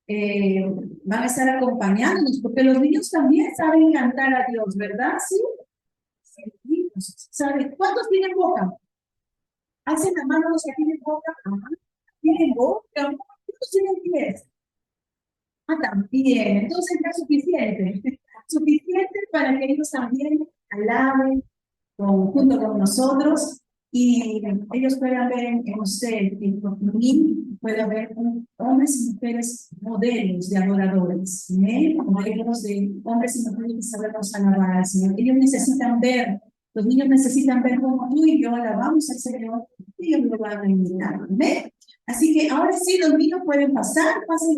eh, van a estar acompañándonos, porque los niños también saben cantar a Dios, ¿verdad? Sí. Sí, ¿saben? ¿Cuántos tienen boca? Hacen la mano los que tienen boca. Ajá. ¿Tienen boca? ¿Cuántos tienen pies? Ah, también. Entonces ya es suficiente. Suficiente para que ellos también alaben junto con nosotros y ellos puedan ver en usted, en mí, puedan ver hombres y mujeres modelos de adoradores, ¿eh? Modelos de hombres y mujeres que sabemos alabar al Señor. Ellos necesitan ver, los niños necesitan ver cómo tú y yo alabamos al Señor y ellos lo van a imitar, ¿eh? Así que ahora sí, los niños pueden pasar, pasen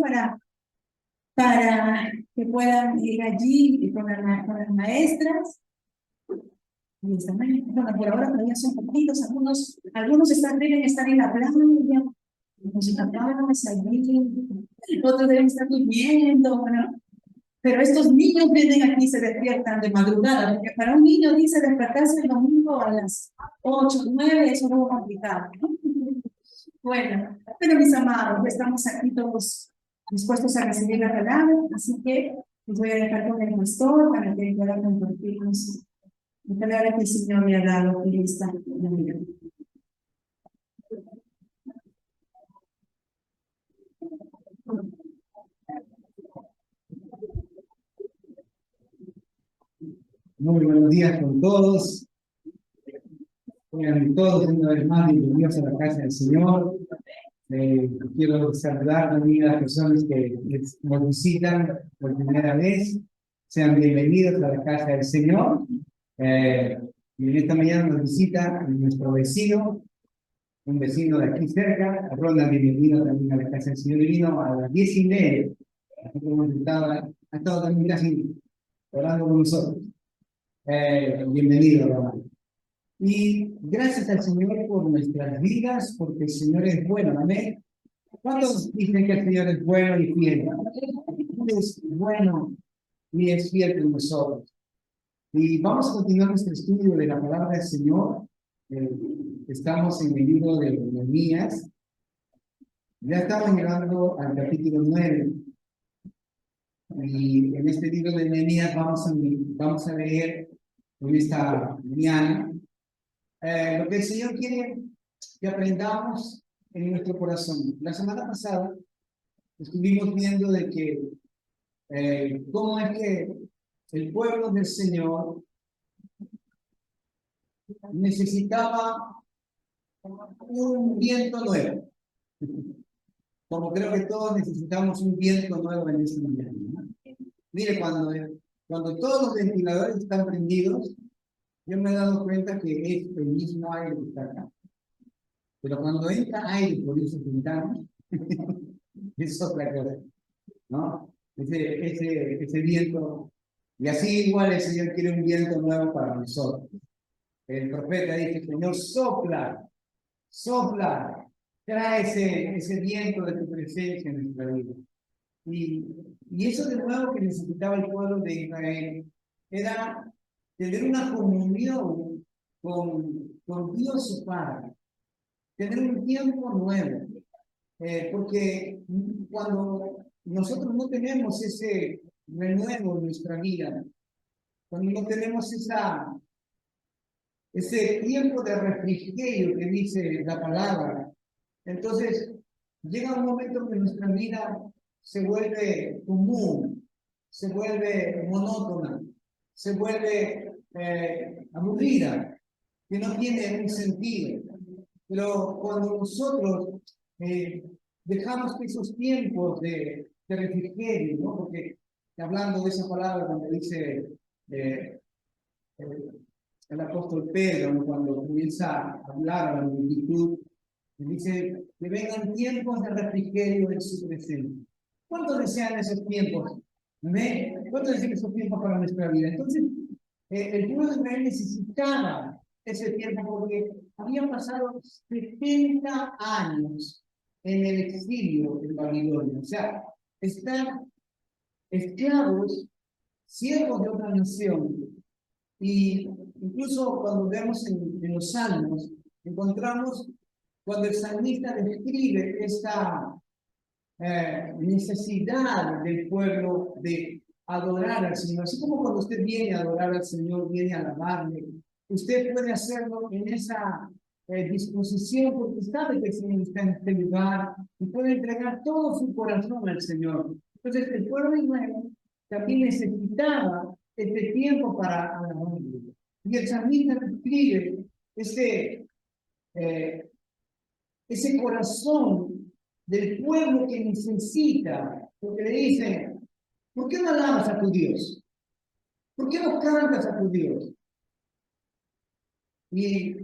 para que puedan ir allí con las maestras. Bueno, por ahora todavía son poquitos, algunos deben estar en la playa, con sus papás allí, otros deben estar durmiendo, bueno, pero estos niños vienen aquí y se despiertan de madrugada, porque para un niño dice despertarse el domingo a las 8, 9, eso es algo complicado, ¿no? Bueno, pero mis amados, estamos aquí todos dispuestos a recibir la palabra, así que les voy a dejar con el pastor para que pueda compartirnos la palabra que el Señor me ha dado en esta mañana. Muy buenos días con todos. Sean todos una vez más bienvenidos a la casa del Señor. Quiero saludar también a las personas que nos visitan por primera vez. Sean bienvenidos a la casa del Señor. Y en esta mañana nos visita nuestro vecino, un vecino de aquí cerca. Ronald, bienvenido también a la casa del Señor. Vino a las 10:30. Así como ha estado también casi orando con nosotros. Bienvenido, hermano. Y gracias al Señor por nuestras vidas, porque el Señor es bueno, amén. ¿Cuántos dicen que el Señor es bueno y fiel? Él es bueno y es fiel con nosotros. Y vamos a continuar nuestro estudio de la palabra del Señor. Estamos en el libro de Nehemías. Ya estamos llegando al capítulo 9. Y en este libro de Nehemías vamos a leer en esta mañana lo que el Señor quiere que aprendamos en nuestro corazón. La semana pasada estuvimos viendo de que cómo es que el pueblo del Señor necesitaba un viento nuevo. Como creo que todos necesitamos un viento nuevo en este momento, ¿no? Mire, cuando todos los ventiladores están prendidos, yo me he dado cuenta que es el mismo aire que está acá. Pero cuando entra aire por esos ventanas, es otra cosa, ¿no? Ese viento. Y así igual el Señor quiere un viento nuevo para nosotros. El profeta dice: Señor, sopla, sopla, trae ese viento de tu presencia en nuestra vida. Y eso de nuevo que necesitaba el pueblo de Israel era tener una comunión con Dios su Padre, tener un tiempo nuevo. Porque cuando nosotros no tenemos ese renuevo en nuestra vida, cuando no tenemos ese tiempo de refrigerio que dice la palabra, entonces llega un momento que nuestra vida se vuelve común, se vuelve monótona, se vuelve aburrida, que no tiene un sentido. Pero cuando nosotros dejamos que esos tiempos de refrigerio, ¿no? Porque hablando de esa palabra cuando dice el apóstol Pedro, ¿no? Cuando comienza a hablar a la multitud, dice que vengan tiempos de refrigerio en su presencia. ¿Cuántos desean esos tiempos? ¿Cuántos desean esos tiempos para nuestra vida? Entonces, el pueblo de Israel necesitaba ese tiempo porque habían pasado 70 años en el exilio en Babilonia. O sea, están esclavos, siervos de otra nación. Y incluso cuando vemos en los salmos, encontramos cuando el salmista describe esta necesidad del pueblo de adorar al Señor. Así como cuando usted viene a adorar al Señor, viene a alabarle, usted puede hacerlo en esa disposición porque sabe que el Señor está en este lugar y puede entregar todo su corazón al Señor. Entonces el pueblo de Israel también necesitaba este tiempo para alabarle. Y el salmista describe eh, ese corazón del pueblo que necesita, porque le dicen, ¿por qué no alabas a tu Dios? ¿Por qué no cantas a tu Dios? Y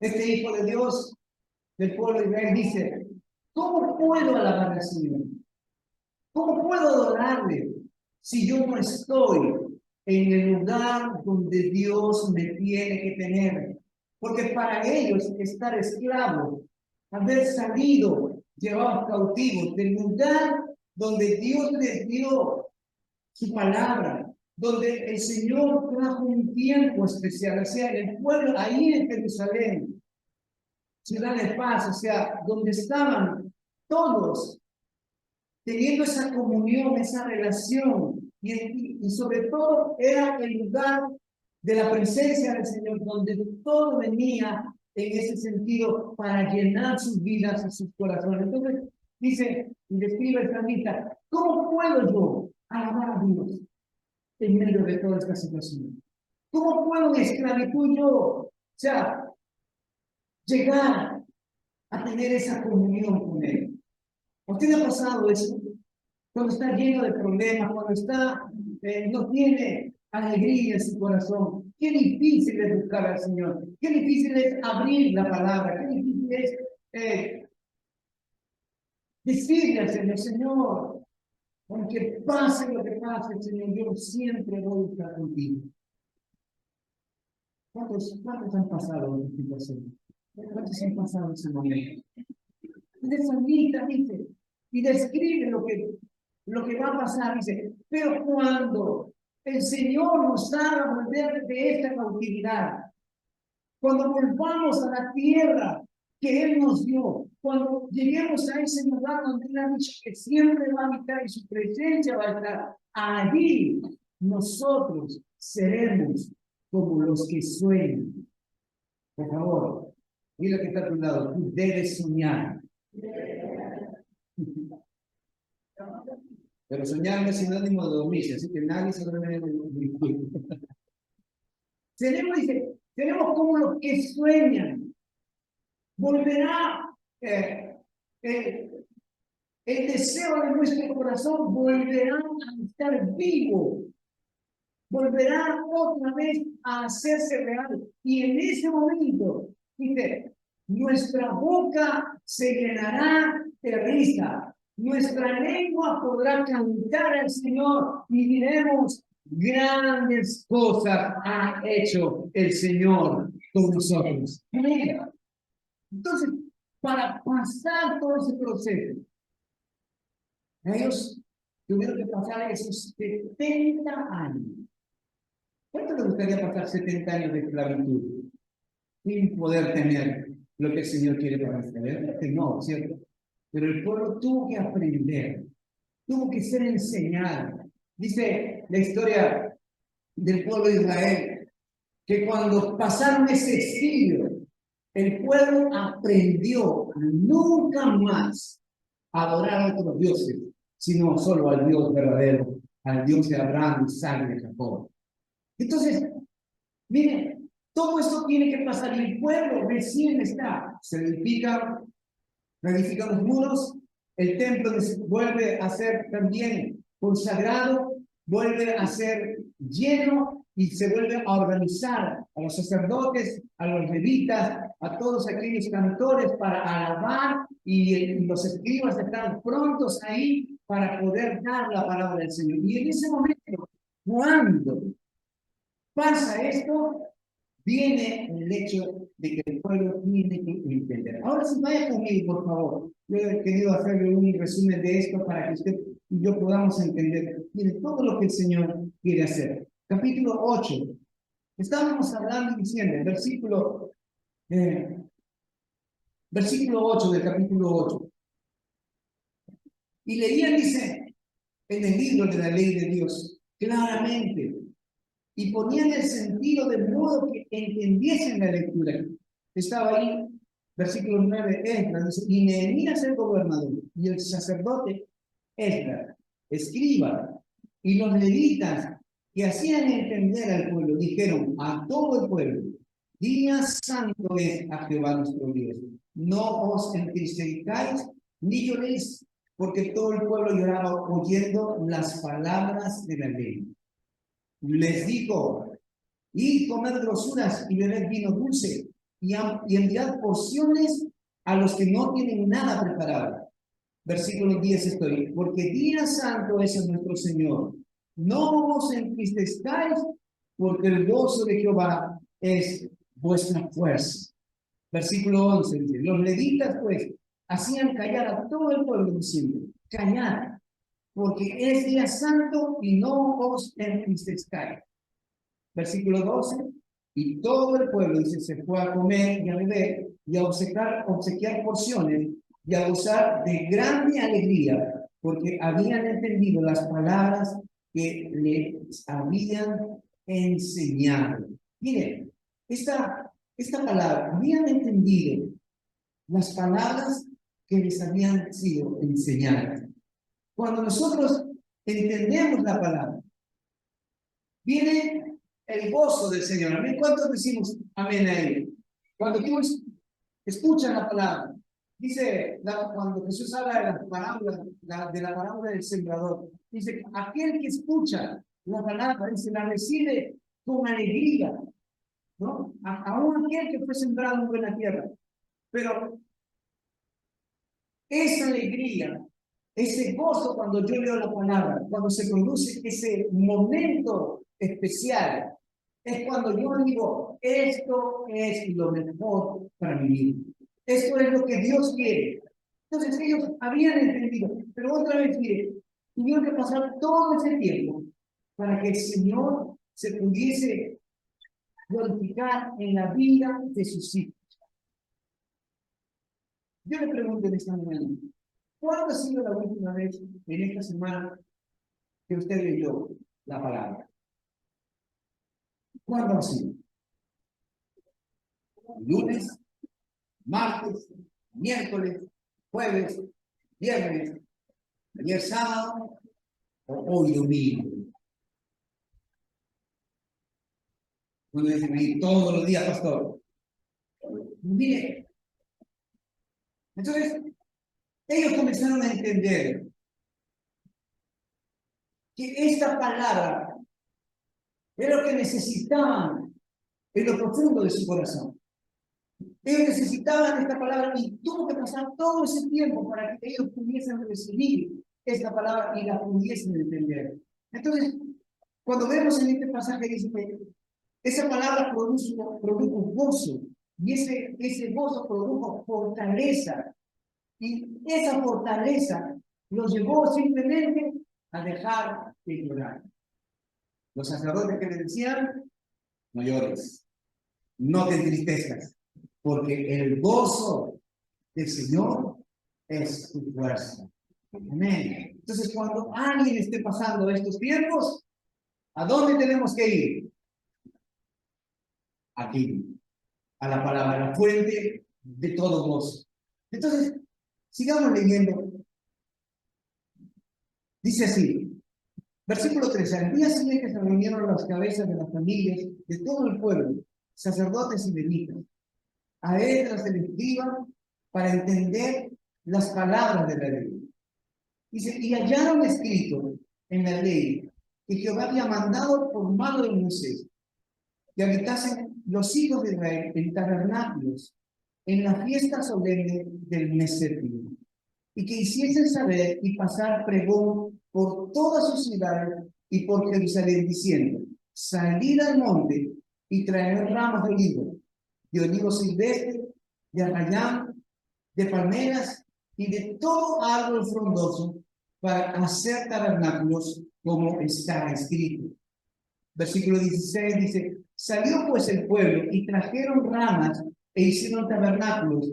este hijo de Dios, del pueblo de Israel, dice, ¿cómo puedo alabar al Señor? ¿Cómo puedo adorarle si yo no estoy en el lugar donde Dios me tiene que tener? Porque para ellos estar esclavos, haber salido, llevados cautivos del lugar donde Dios les dio su palabra, donde el Señor trajo un tiempo especial, o sea, el pueblo ahí en Jerusalén, ciudad de paz, o sea, donde estaban todos teniendo esa comunión, esa relación, y sobre todo era el lugar de la presencia del Señor, donde todo venía en ese sentido para llenar sus vidas y sus corazones. Entonces, dice y describe el salmista, ¿cómo puedo yo alabar a Dios en medio de toda esta situación? ¿Cómo puedo en esclavitud yo, o sea, llegar a tener esa comunión con Él? ¿A usted le ha pasado eso? Cuando está lleno de problemas, cuando no tiene alegría en su corazón. Qué difícil es buscar al Señor, qué difícil es abrir la palabra, qué difícil es decirle al Señor, Señor, aunque pase lo que pase, Señor, yo siempre voy a estar contigo. ¿Cuántos han pasado en esta situación? ¿Cuántos han pasado ese momento? El salmista dice, y describe lo que va a pasar, dice, pero cuando el Señor nos haga volver de esta cautividad, cuando volvamos a la tierra que Él nos dio, cuando lleguemos a ese lugar donde Él ha dicho que siempre va a habitar y su presencia va a estar, allí nosotros seremos como los que sueñan. Por favor, mira que está a tu lado, tú debes soñar. Pero soñar no es sinónimo de dormirse, así que nadie se duerme en el tenemos como los que sueñan. Volverá el deseo de nuestro corazón, volverá a estar vivo, volverá otra vez a hacerse real. Y en ese momento, dice, nuestra boca se llenará de risa, nuestra lengua podrá cantar al Señor y diremos, grandes cosas ha hecho el Señor con nosotros. Entonces, para pasar todo ese proceso, ellos tuvieron que pasar esos 70 años. ¿Cuánto les gustaría pasar 70 años de esclavitud sin poder tener lo que el Señor quiere para ustedes? Que no, ¿cierto? Pero el pueblo tuvo que aprender, tuvo que ser enseñado. Dice la historia del pueblo de Israel, que cuando pasaron ese exilio, el pueblo aprendió a nunca más adorar a otros dioses, sino solo al Dios verdadero, al Dios de Abraham, Isaac y de Jacob. Entonces, miren, todo esto tiene que pasar y el pueblo recién está, se edifican los muros, el templo vuelve a ser también consagrado, vuelve a ser lleno y se vuelve a organizar a los sacerdotes, a los levitas, a todos aquellos cantores para alabar y los escribas están prontos ahí para poder dar la palabra del Señor. Y en ese momento, cuando pasa esto, viene el hecho de que el pueblo tiene que entender. Ahora sí, vaya conmigo, por favor. Yo he querido hacerle un resumen de esto para que usted y yo podamos entender todo lo que el Señor quiere hacer. Capítulo 8. Estábamos hablando y diciendo, versículo 8 del capítulo 8. Y leían, dice, en el libro de la ley de Dios, claramente, y ponían el sentido de modo que entendiesen la lectura. Estaba ahí, versículo 9, Esdras, dice, y Nehemías el gobernador, y el sacerdote Esdras, escriba, y los levitas que hacían entender al pueblo, dijeron a todo el pueblo, día santo es a Jehová nuestro Dios, no os entristezcáis ni lloréis, porque todo el pueblo lloraba oyendo las palabras de la ley. Les dijo, id comed grosuras y bebed vino dulce, y enviad porciones a los que no tienen nada preparado. Versículo 10 estoy, porque día santo es a nuestro Señor. No os entristezcáis, porque el gozo de Jehová es vuestra fuerza. Versículo 11 dice, los levitas pues hacían callar a todo el pueblo diciendo, callad, porque es día santo y no os entristezcáis. Versículo 12, y todo el pueblo, dice, se fue a comer y a beber y a obsequiar porciones y a gozar de grande alegría, porque habían entendido las palabras que les habían enseñado. Miren, esta palabra, habían entendido las palabras que les habían sido enseñadas. Cuando nosotros entendemos la palabra, viene el gozo del Señor. Amén. ¿Cuántos decimos amén a él? Cuando tú escuchas la palabra, dice, cuando Jesús habla de la parábola del sembrador, dice, aquel que escucha la palabra, dice, la recibe con alegría, ¿no? Aún aquel que fue sembrado en buena tierra. Pero esa alegría, ese gozo cuando yo leo la palabra, cuando se produce ese momento especial, es cuando yo digo, esto es lo mejor para mi vida. Esto es lo que Dios quiere. Entonces ellos habían entendido, pero otra vez, mire, tuvieron que pasar todo ese tiempo para que el Señor se pudiese glorificar en la vida de sus hijos. Yo le pregunto en esta mañana, ¿cuándo ha sido la última vez en esta semana que usted leyó la palabra? ¿Cuándo ha sido? ¿Lunes, martes, miércoles, jueves, viernes, ayer sábado o hoy domingo? Uno dice, ahí todos los días, pastor. Mire, entonces, ellos comenzaron a entender que esta palabra era lo que necesitaban en lo profundo de su corazón. Ellos necesitaban esta palabra y tuvo que pasar todo ese tiempo para que ellos pudiesen recibir esta palabra y la pudiesen entender. Entonces, cuando vemos en este pasaje, dice que esa palabra produjo gozo y ese gozo produjo fortaleza. Y esa fortaleza los llevó simplemente a dejar de llorar. Los sacerdotes que le decían, no llores, no te entristezcas, porque el gozo del Señor es tu fuerza. Amén. Entonces, cuando alguien esté pasando estos tiempos, ¿a dónde tenemos que ir? Aquí, a la palabra, la fuente de todo gozo. Entonces, sigamos leyendo. Dice así, versículo 13, al día siguiente se reunieron las cabezas de las familias de todo el pueblo, sacerdotes y levitas, a Esdras el escriba, para entender las palabras de la ley. Dice, y hallaron escrito en la ley que Jehová había mandado por mano de Moisés, que habitasen los hijos de Israel en tabernáculos, en la fiesta solemne del mes séptimo, y que hiciesen saber y pasar pregón por todas sus ciudades y por Jerusalén, diciendo, salid al monte y traed ramos de olivo silvestre, de arrayán, de palmeras y de todo árbol frondoso para hacer tabernáculos como está escrito. Versículo 16 dice, salió pues el pueblo y trajeron ramas e hicieron tabernáculos,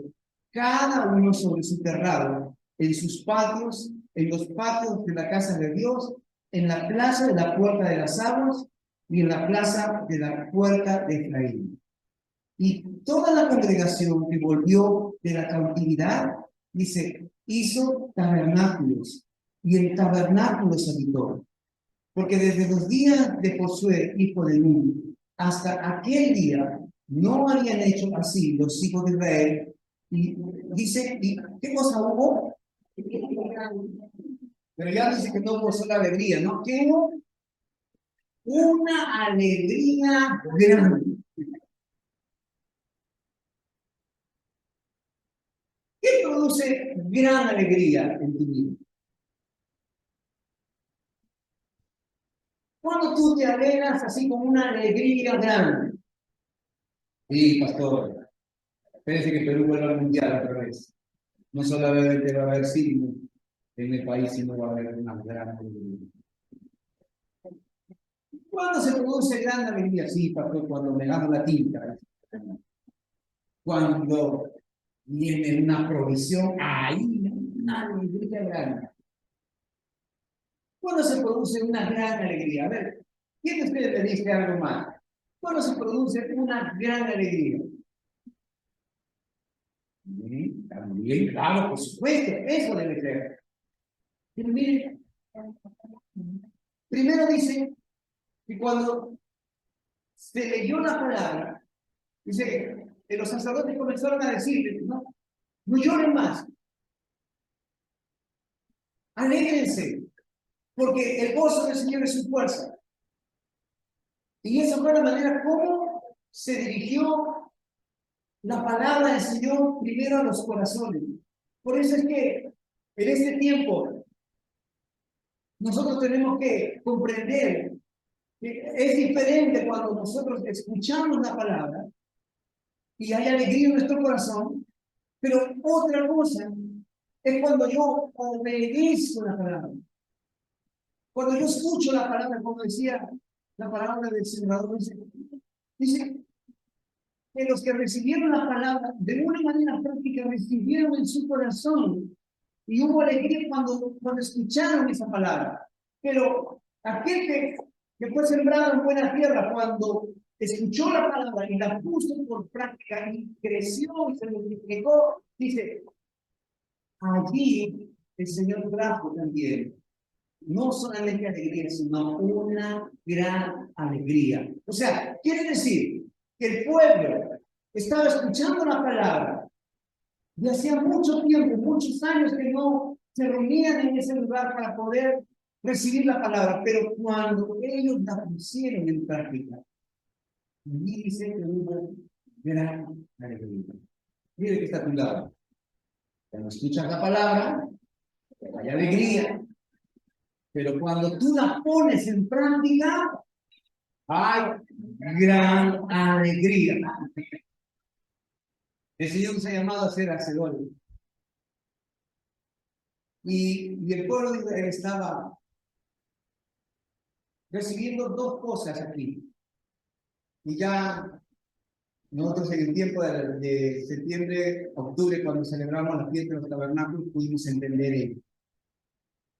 cada uno sobre su terrado, en sus patios en los patios de la casa de Dios, en la plaza de la puerta de las aguas y en la plaza de la puerta de Efraín. Y toda la congregación que volvió de la cautividad, dice, hizo tabernáculos, y en tabernáculos habitó. Porque desde los días de Josué, hijo de Nun, hasta aquel día, no habían hecho así los hijos de Israel. Y dice, ¿y qué cosa hubo? Pero ya dice que no hubo sola alegría, ¿no? ¿Qué hubo? Una alegría grande. ¿Qué produce gran alegría en tu vida? Cuando tú te alegras así con una alegría grande. Sí, pastor, parece que Perú vuelve al mundial otra vez. No solamente va a haber signos en el país, sino va a haber una gran alegría. ¿Cuándo se produce gran alegría? Sí, pastor, cuando me gano la tinta. Cuando viene una provisión, ahí una alegría grande. ¿Cuándo se produce una gran alegría? A ver, ¿quién de ustedes me dice algo más? ¿Cuándo se produce una gran alegría? También, claro, por supuesto, eso debe ser. Pero miren, primero dice que cuando se leyó la palabra, dice que los sacerdotes comenzaron a decirle, no, no lloren más, alégrense, porque el gozo del Señor es su fuerza. Y esa fue la manera como se dirigió la palabra del Señor primero a los corazones. Por eso es que en este tiempo nosotros tenemos que comprender que es diferente cuando nosotros escuchamos la palabra y hay alegría en nuestro corazón, pero otra cosa es cuando yo obedezco la palabra. Cuando yo escucho la palabra, como decía la palabra del Señor, dice que los que recibieron la palabra de una manera práctica recibieron en su corazón y hubo alegría cuando escucharon esa palabra. Pero aquel que fue sembrado en buena tierra, cuando escuchó la palabra y la puso por práctica y creció y se multiplicó, dice, allí el Señor trajo también no solamente alegría, sino una gran alegría. O sea, quiere decir que el pueblo estaba escuchando la palabra y hacía mucho tiempo, muchos años que no se reunían en ese lugar para poder recibir la palabra, pero cuando ellos la pusieron en práctica, dice que hubo gran alegría. Mire que está a tu lado. Cuando escuchas la palabra, hay alegría. Pero cuando tú la pones en práctica, hay gran alegría. El Señor nos ha llamado a ser hacedores. Y el pueblo de Israel estaba recibiendo dos cosas aquí. Y ya nosotros en el tiempo de septiembre, octubre, cuando celebramos la fiesta de los tabernáculos, pudimos entender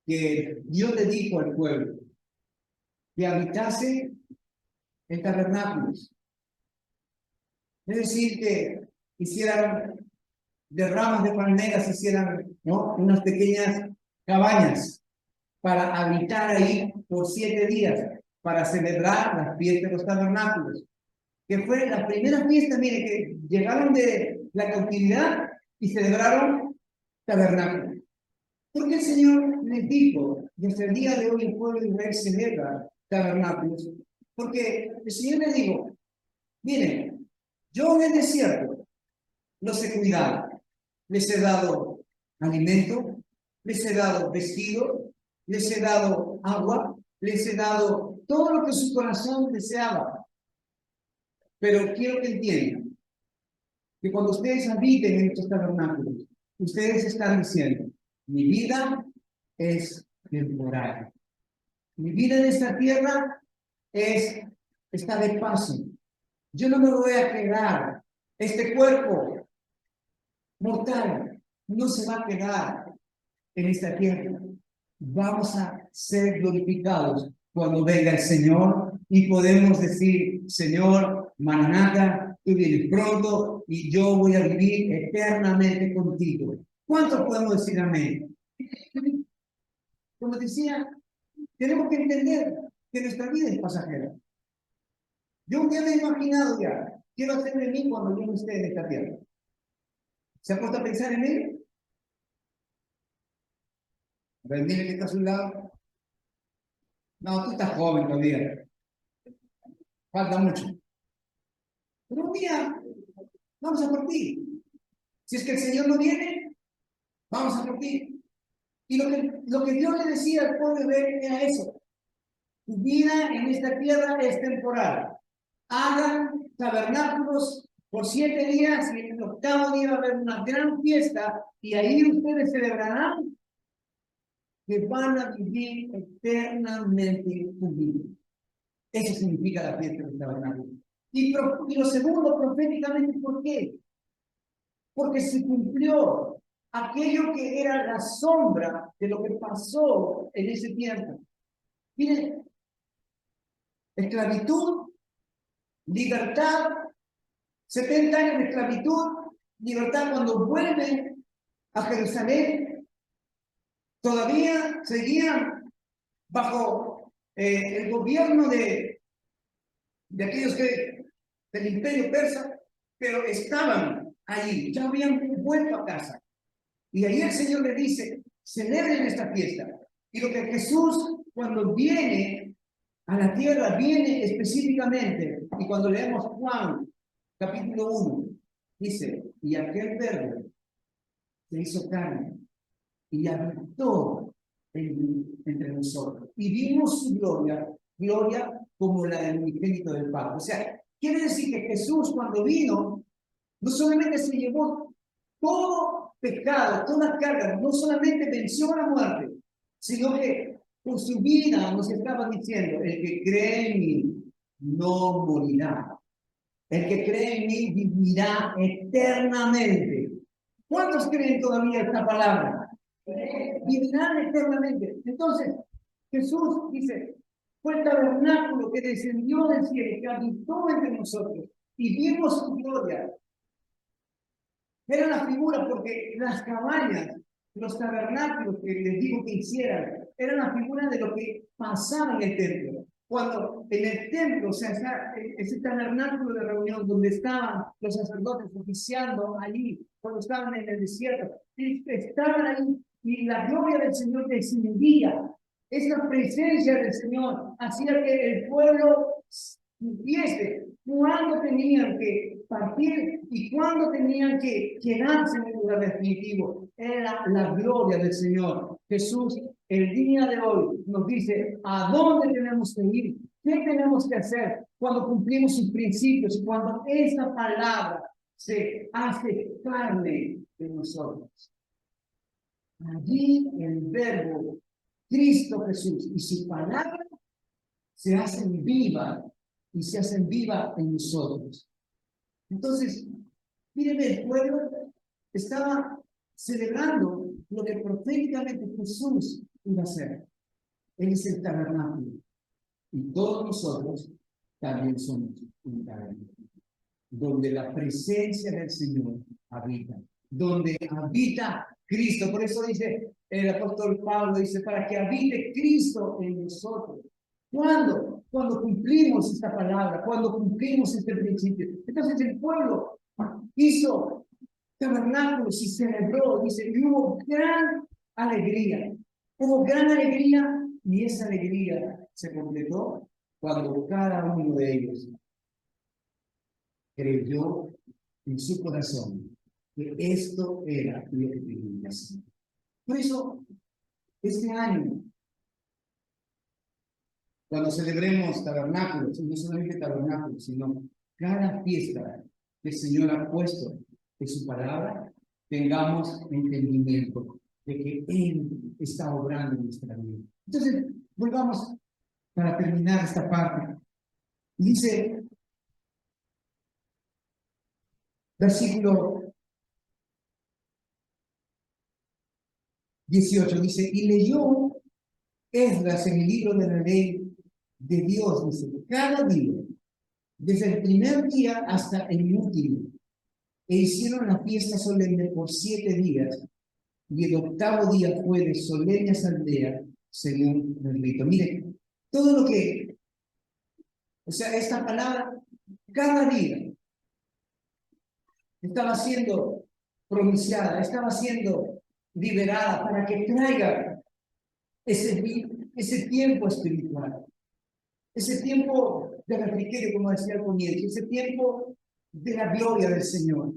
que Dios le dijo al pueblo que habitase en tabernáculos. Es decir, que hicieran de ramas de palmeras, hicieran, ¿no?, unas pequeñas cabañas para habitar ahí por 7 días, para celebrar las fiestas de los tabernáculos, que fue la primera fiesta, mire, que llegaron de la cautividad y celebraron tabernáculos. Porque el Señor les dijo, desde el día de hoy el pueblo de Israel celebra tabernáculos, porque el Señor les dijo, miren, yo en el desierto los he cuidado, les he dado alimento, les he dado vestido, les he dado agua, les he dado todo lo que su corazón deseaba. Pero quiero que entiendan que cuando ustedes habiten en estos tabernáculos, ustedes están diciendo, mi vida es temporal. Mi vida en esta tierra está de paso. Yo no me voy a quedar. Este cuerpo mortal no se va a quedar en esta tierra. vamos a ser glorificados cuando venga el Señor y podemos decir, Señor, Maranatha, tú vienes pronto y yo voy a vivir eternamente contigo. ¿Cuántos podemos decir amén? Como decía, tenemos que entender que nuestra vida es pasajera. Yo un día me he imaginado ya, ¿qué va a hacer de mí cuando yo no esté en esta tierra? ¿Se ha puesto a pensar en ello? A ver, mire que está a su lado. No, tú estás joven todavía. Falta mucho. Pero un día vamos a partir. Si es que el Señor no viene, vamos a partir. Y lo que Dios le decía al pueblo de Israel era eso. Tu vida en esta tierra es temporal. Hagan tabernáculos por 7 días y en el 8º día va a haber una gran fiesta y ahí ustedes celebrarán que van a vivir eternamente conmigo. Eso significa la fiesta del tabernáculo. Y lo segundo, proféticamente, ¿por qué? Porque se cumplió aquello que era la sombra de lo que pasó en ese tiempo. Miren, esclavitud, libertad, 70 años de esclavitud, libertad cuando vuelven a Jerusalén, todavía seguían bajo el gobierno de aquellos del imperio persa, pero estaban ahí, ya habían vuelto a casa. Y ahí el Señor le dice, celebren esta fiesta. Y lo que Jesús, cuando viene a la tierra, viene específicamente, y cuando leemos Juan, capítulo 1, dice, y aquel verbo se hizo carne y habitó entre nosotros. Y vimos su gloria, gloria como la del unigénito del Padre. O sea, quiere decir que Jesús cuando vino, no solamente se llevó todo pecado, toda carga, no solamente venció la muerte, sino que con su vida nos estaba diciendo, el que cree en mí no morirá. El que cree en mí vivirá eternamente. ¿Cuántos creen todavía esta palabra? Vivirán eternamente. Entonces, Jesús dice, fue el tabernáculo que descendió del cielo, que habitó entre nosotros, y vimos su gloria. Era la figura porque las cabañas, los tabernáculos que les digo que hicieran, eran la figura de lo que pasaba en el templo. Cuando en el templo, o sea, ese tabernáculo de reunión donde estaban los sacerdotes oficiando allí, cuando estaban en el desierto, estaban ahí y la gloria del Señor descendía. Esa presencia del Señor hacía que el pueblo viese cuándo tenían que partir y cuándo tenían que quedarse en el lugar definitivo. Era la gloria del Señor. Jesús, el día de hoy, nos dice a dónde tenemos que ir, qué tenemos que hacer cuando cumplimos sus principios y cuando esa palabra se hace carne de nosotros. Allí el verbo Cristo Jesús y su palabra se hacen viva y se hacen viva en nosotros. Entonces, mírenme, el pueblo estaba celebrando lo que proféticamente Jesús iba a hacer. Él es el tabernáculo. Y todos nosotros también somos un tabernáculo, donde la presencia del Señor habita, donde habita Cristo. Por eso dice el apóstol Pablo, dice, para que habite Cristo en nosotros. ¿Cuándo? Cuando cumplimos esta palabra, cuando cumplimos este principio. Entonces el pueblo hizo tabernáculos y celebró, dice, y hubo gran alegría. Hubo gran alegría y esa alegría se completó cuando cada uno de ellos creyó en su corazón que esto era lo que tenía que hacer. Por eso, este año, cuando celebremos tabernáculos, y no solamente tabernáculos, sino cada fiesta que el Señor ha puesto en su palabra, tengamos entendimiento de que Él está obrando en nuestra vida. Entonces, volvamos para terminar esta parte. Dice, versículo 18, dice, y leyó Esdras en el libro de la ley de Dios dice, cada día, desde el primer día hasta el último, e hicieron la fiesta solemne por 7 días, y el octavo día fue de solemne asamblea, según el rito. Miren, todo lo que, o sea, esta palabra, cada día estaba siendo pronunciada, estaba siendo liberada para que traiga ese tiempo espiritual, ese tiempo de refrigerio, como decía al comienzo, ese tiempo de la gloria del Señor,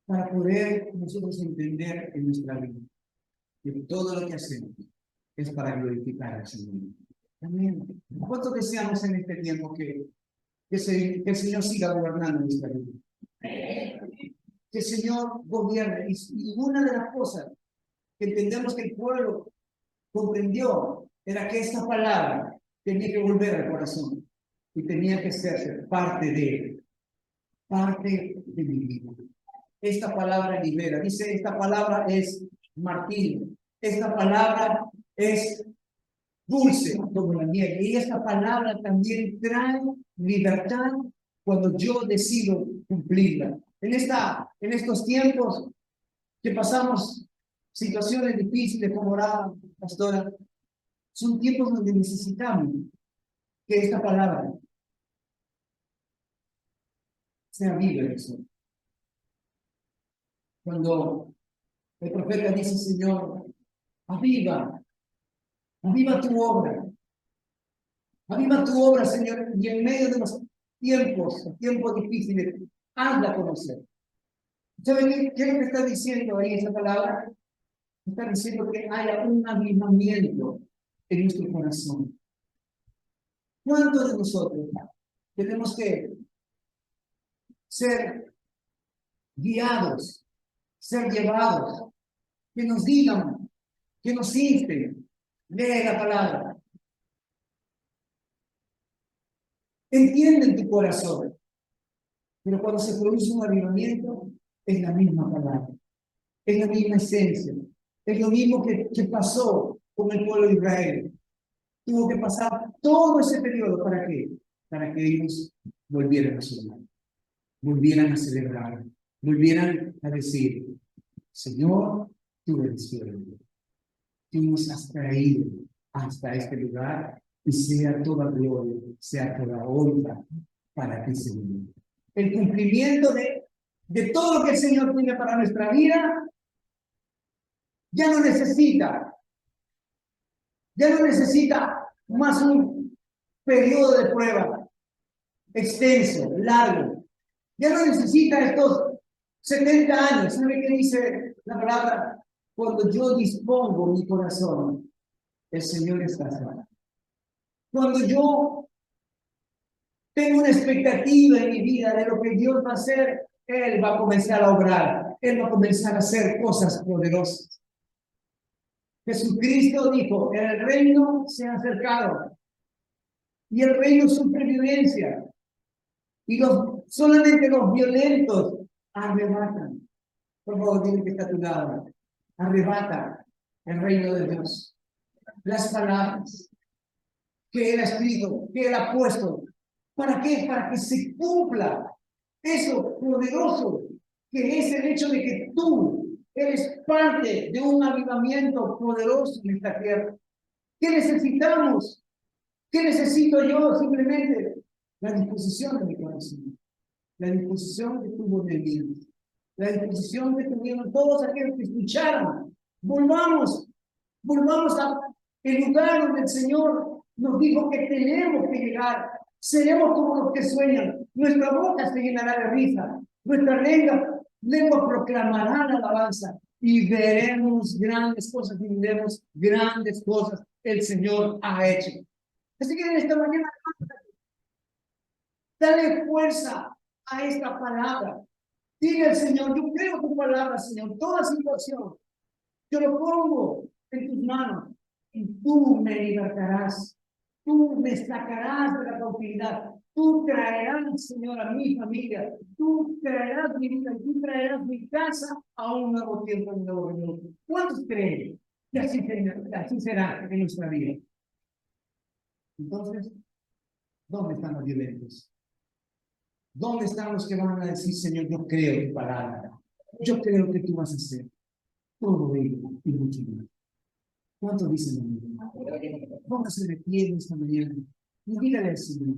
para poder nosotros entender en nuestra vida que todo lo que hacemos es para glorificar al Señor. Amén. ¿Cuánto deseamos en este tiempo que el Señor siga gobernando nuestra vida? Que el Señor gobierne. Y una de las cosas que entendemos que el pueblo comprendió era que esta palabra tenía que volver al corazón y tenía que ser parte de él, parte de mi vida. Esta palabra libera. Dice, esta palabra es martillo. Esta palabra es dulce como la miel. Y esta palabra también trae libertad cuando yo decido cumplirla. En estos tiempos que pasamos situaciones difíciles como la pastora, son tiempos donde necesitamos que esta palabra sea viva en nosotros. Cuando el profeta dice, Señor, aviva tu obra. Aviva tu obra, Señor, y en medio de los tiempos difíciles, hazla conocer. ¿Saben qué es lo que está diciendo ahí esa palabra? Está diciendo que haya un avivamiento en nuestro corazón. ¿Cuántos de nosotros tenemos que ser guiados, ser llevados, que nos digan, que nos insten? Lee la palabra. Entiende en tu corazón. Pero cuando se produce un avivamiento, es la misma palabra, es la misma esencia, es lo mismo que pasó con el pueblo de Israel. Tuvo que pasar todo ese periodo, ¿para qué? Para que ellos volvieran a sonar, volvieran a celebrar, volvieran a decir, Señor, tú eres fiel, tú nos has traído hasta este lugar y sea toda gloria, sea toda honra para ti, Señor. El cumplimiento de todo lo que el Señor tiene para nuestra vida ya no necesita más un periodo de prueba extenso, largo. Ya no necesita estos 70 años. ¿Sabe qué dice la palabra? Cuando yo dispongo mi corazón, el Señor está cerca. Cuando yo tengo una expectativa en mi vida de lo que Dios va a hacer, Él va a comenzar a obrar. Él va a comenzar a hacer cosas poderosas. Jesucristo dijo, el reino se ha acercado. Y el reino es supervivencia. Y solamente los violentos arrebatan. Por favor, tiene que estar a tu lado. Arrebata el reino de Dios. Las palabras que Él ha escrito, que Él ha puesto. ¿Para qué? Para que se cumpla eso poderoso que es el hecho de que tú eres parte de un avivamiento poderoso en esta tierra. ¿Qué necesitamos? ¿Qué necesito yo? Simplemente la disposición de mi corazón, la disposición de tu movimiento, la disposición de tu todos aquellos que escucharon. Volvamos al lugar donde el Señor nos dijo que tenemos que llegar. Seremos como los que sueñan. Nuestra boca se llenará de risa. Nuestra lengua proclamará la alabanza. Y veremos grandes cosas, y veremos grandes cosas el Señor ha hecho. Así que en esta mañana, dale fuerza a esta palabra. Dile al Señor, yo creo tu palabra, Señor. Toda situación, yo lo pongo en tus manos. Y tú me libertarás. Tú me sacarás de la cautividad. Tú traerás, Señor, a mi familia. Tú traerás mi vida. Tú traerás mi casa a un nuevo tiempo, un nuevo reino. ¿Cuántos creen? Y así será en nuestra vida. Entonces, ¿dónde están los violentos? ¿Dónde están los que van a decir, Señor, yo creo tu palabra? Yo creo que tú vas a hacer todo ello y mucho más? ¿Cuántos dicen amén? Póngase de pie en esta mañana y dígale al Señor,